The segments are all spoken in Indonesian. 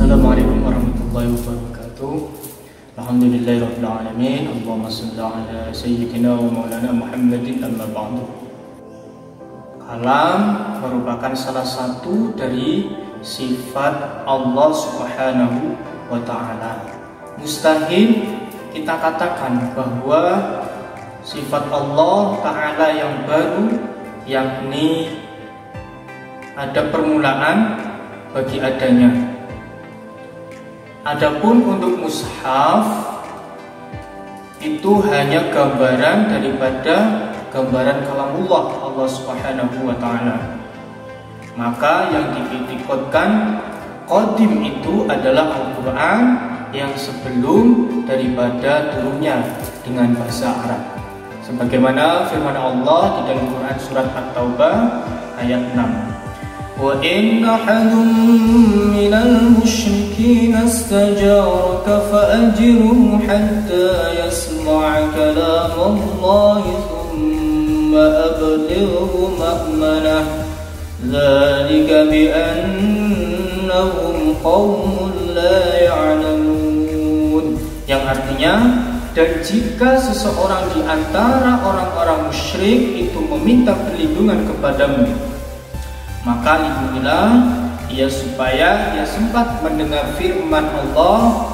Assalamualaikum warahmatullahi wabarakatuh. Alhamdulillahirabbil alamin. Allahumma shalli ala sayyidina wa maulana Muhammadin amma ba'du. Kalam merupakan salah satu dari sifat Allah Subhanahu wa taala. Mustahil kita katakan bahwa sifat Allah taala yang baru, yakni ada permulaan bagi adanya. Adapun untuk mushaf itu hanya gambaran daripada gambaran kalamullah Allah Subhanahu wa taala. Maka yang diiktikadkan qadim itu adalah Al-Qur'an yang sebelum daripada turunnya dengan bahasa Arab. Sebagaimana firman Allah di dalam Quran surat At-Taubah ayat 6. وَإِنْ أَحَدٌ مِّنَ الْمُشْرِكِينَ اسْتَجَارَكَ فَأَجِرْهُ حَتَّى يَسْمَعَ كَلَامَ اللَّهِ ثُمَّ أَبْلِغْهُ مَأْمَنَهُ ذَلِكَ بِأَنَّهُمْ قَوْمٌ لَا يَعْلَمُونَ. Yang artinya, dan jika seseorang di antara orang-orang musyrik itu meminta perlindungan kepadamu, maka lindungilah ia supaya ia sempat mendengar firman Allah,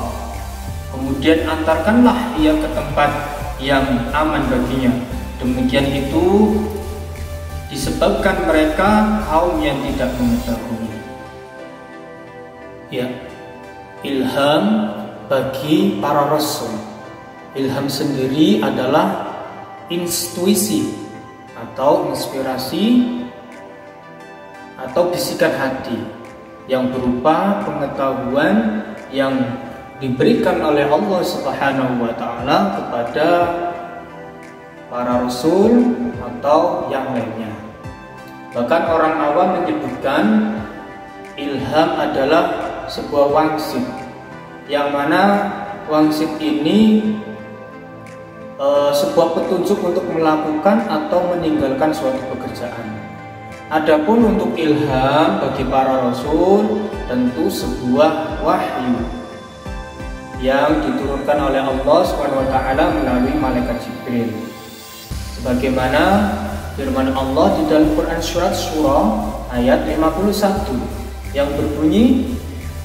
kemudian antarkanlah ia ke tempat yang aman baginya. Demikian itu disebabkan mereka kaum yang tidak mengetahui. Ya, ilham bagi para rasul. Ilham sendiri adalah intuisi atau inspirasi atau bisikan hati yang berupa pengetahuan yang diberikan oleh Allah Subhanahu wa taala kepada para rasul atau yang lainnya. Bahkan orang awam menyebutkan ilham adalah sebuah wangsit, yang mana wangsit ini sebuah petunjuk untuk melakukan atau meninggalkan suatu pekerjaan. Adapun untuk ilham bagi para rasul tentu sebuah wahyu yang diturunkan oleh Allah Subhanahu wa taala melalui malaikat Jibril. Sebagaimana firman Allah di dalam Quran surat Surah ayat 51 yang berbunyi,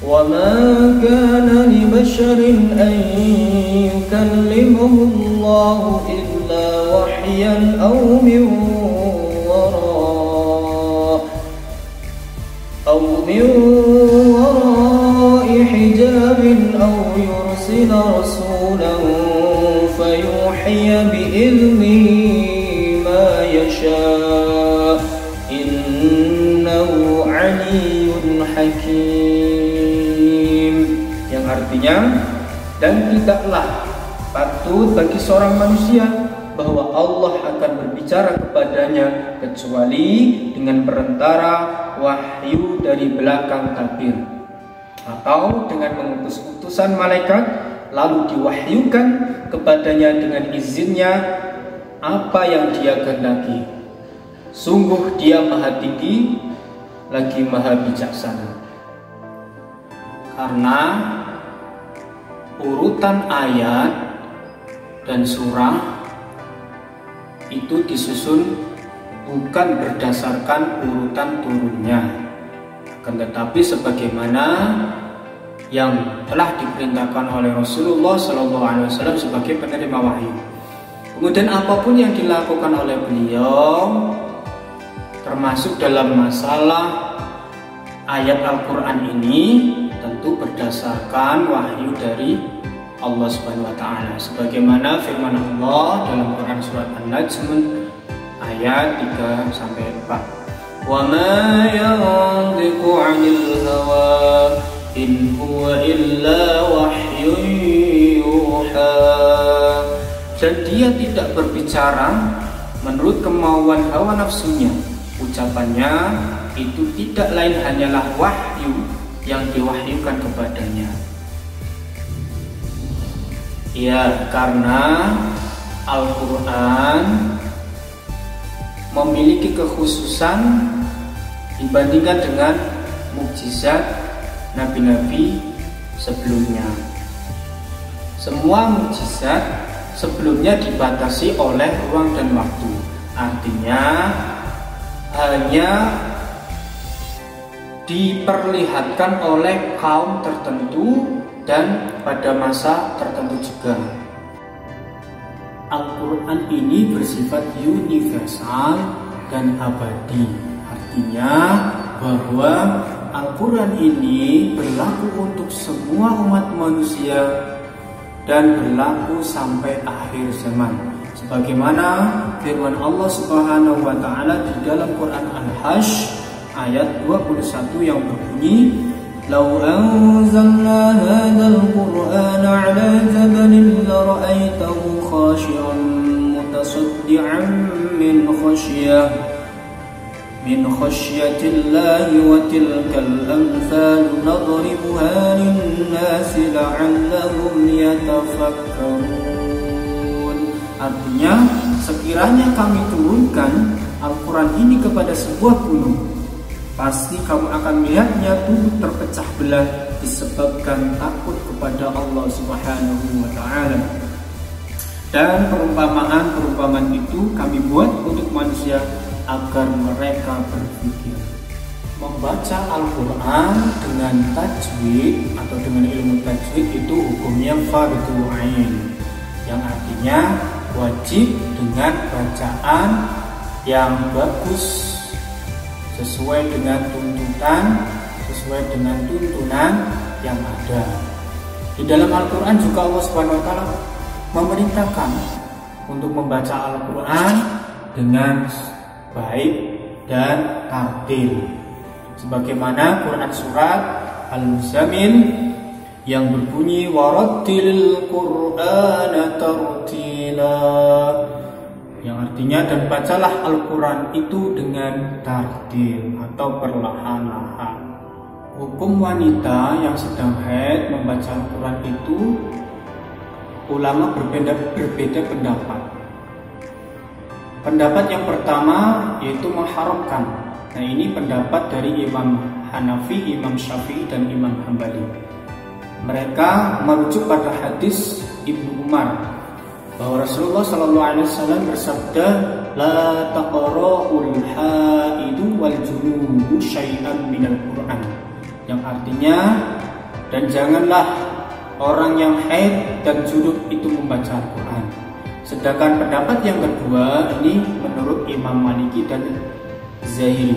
"Wa ma kana li basharin an yukallimahu Allahu illa wahyan aw min وراء حجاب أو يرسل رسولا فيوحي بإذنه ما يشاء إنه علي حكيم. Yang artinya, dan tidaklah patut bagi seorang manusia bahwa Allah akan berbicara kepadanya kecuali dengan perantara wahyu dari belakang tabir, atau dengan mengutus utusan malaikat lalu diwahyukan kepadanya dengan izinnya apa yang dia kehendaki. Sungguh dia maha tinggi lagi maha bijaksana. Karena urutan ayat dan surah itu disusun bukan berdasarkan urutan turunnya, akan tetapi sebagaimana yang telah diperintahkan oleh Rasulullah SAW sebagai penerima wahyu. Kemudian apapun yang dilakukan oleh beliau, termasuk dalam masalah ayat Al-Quran ini, tentu berdasarkan wahyu dari Allah Subhanahu wa taala. Sebagaimana firman Allah dalam Quran surat An-Najm ayat 3 sampai 4. Wa ma yantiqu 'anil hawa in huwa illa wahyun yuha. Dan dia tidak berbicara menurut kemauan hawa nafsunya. Ucapannya itu tidak lain hanyalah wahyu yang diwahyukan kepadanya. Ya, karena Al-Quran memiliki kekhususan dibandingkan dengan mukjizat nabi-nabi sebelumnya. Semua mukjizat sebelumnya dibatasi oleh ruang dan waktu. Artinya hanya diperlihatkan oleh kaum tertentu dan pada masa tertentu juga. Al-Quran ini bersifat universal dan abadi. Artinya bahwa Al-Quran ini berlaku untuk semua umat manusia dan berlaku sampai akhir zaman. Sebagaimana firman Allah Subhanahu wa taala di dalam Quran Al-Hajj ayat 21 yang berbunyi, "Lau anzalna hadzal Qur'ana 'ala jabalin la ra'aitahu khashi'an mutasaddi'an min khashyatillahi wa tilkal amthal nadribuha lin-nasi la'allahum yatafakkarun." Artinya, sekiranya kami turunkan Al-Quran ini kepada sebuah gunung, pasti kamu akan melihatnya tunduk terpecah belah disebabkan takut kepada Allah Subhanahu wa taala. Dan perumpamaan itu kami buat untuk manusia agar mereka berpikir. Membaca Al-Quran dengan tajwid atau dengan ilmu tajwid itu hukumnya fardhu ain, yang artinya wajib dengan bacaan yang bagus sesuai dengan tuntunan yang ada. Di dalam Al-Quran juga Allah Subhanahu wa taala memerintahkan untuk membaca Al-Quran dengan baik dan tartil. Sebagaimana Quran surat Al-Muzammil yang berbunyi warattilil Qur'ana tartila, yang artinya dan bacalah Al-Quran itu dengan tartil atau perlahan-lahan. Hukum wanita yang sedang haid membaca Al-Quran itu ulama berbeda pendapat. Pendapat yang pertama yaitu mengharamkan. Nah, ini pendapat dari Imam Hanafi, Imam Syafi'i, dan Imam Hambali. Mereka merujuk pada hadis Ibnu Umar bahwa Rasulullah SAW bersabda, "La taqra'ul haidu wal junubu syai'an minal Qur'an." Yang artinya, dan janganlah orang yang haid dan junub itu membaca Al-Quran. Sedangkan pendapat yang kedua ini menurut Imam Maliki dan Zahiri.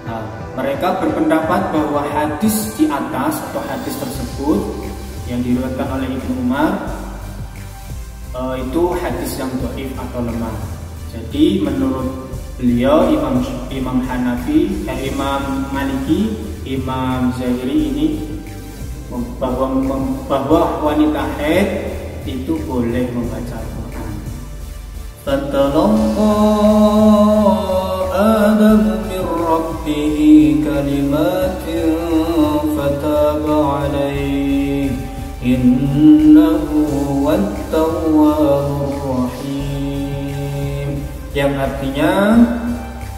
Nah, mereka berpendapat bahwa hadis di atas atau hadis tersebut yang diriwayatkan oleh Ibnu Umar itu hadis yang dhaif atau lemah. Jadi menurut beliau Imam Hanafi, Imam Maliki, Imam Zahiri ini bahwa wanita haid itu boleh membaca Al-Quran. Fatalaqa Adam min rabbih kalimatin fataba alaihi innahu wat-tawwabur rahim. Yang artinya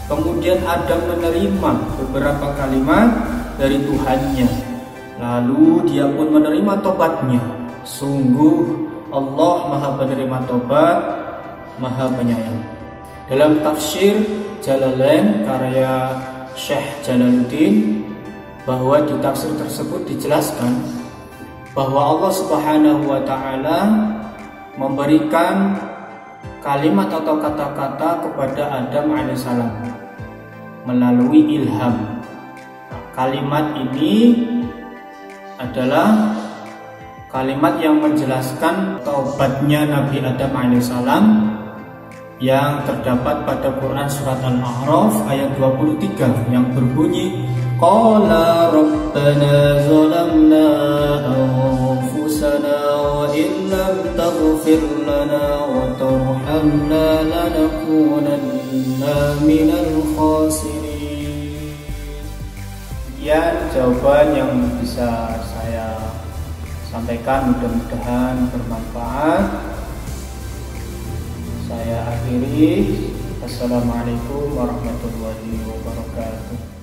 kemudian Adam menerima beberapa kalimat dari Tuhannya, lalu dia pun menerima tobatnya. Sungguh Allah Maha Penerima Tobat, Maha Penyayang. Dalam tafsir Jalalain karya Syekh Jalaluddin, bahwa di tafsir tersebut dijelaskan bahwa Allah Subhanahu wa taala memberikan kalimat atau kata-kata kepada Adam alaihissalam melalui ilham. Kalimat ini adalah kalimat yang menjelaskan taubatnya Nabi Adam alaihissalam yang terdapat pada Quran surat Al-A'raf ayat 23 yang berbunyi, Qala Rabbana zalamna anfusana wa illam taghfir lana wa tarhamna lanakunanna minal khasirin. Sekian jawaban yang bisa saya sampaikan, mudah-mudahan bermanfaat. Saya akhiri. Assalamualaikum warahmatullahi wabarakatuh.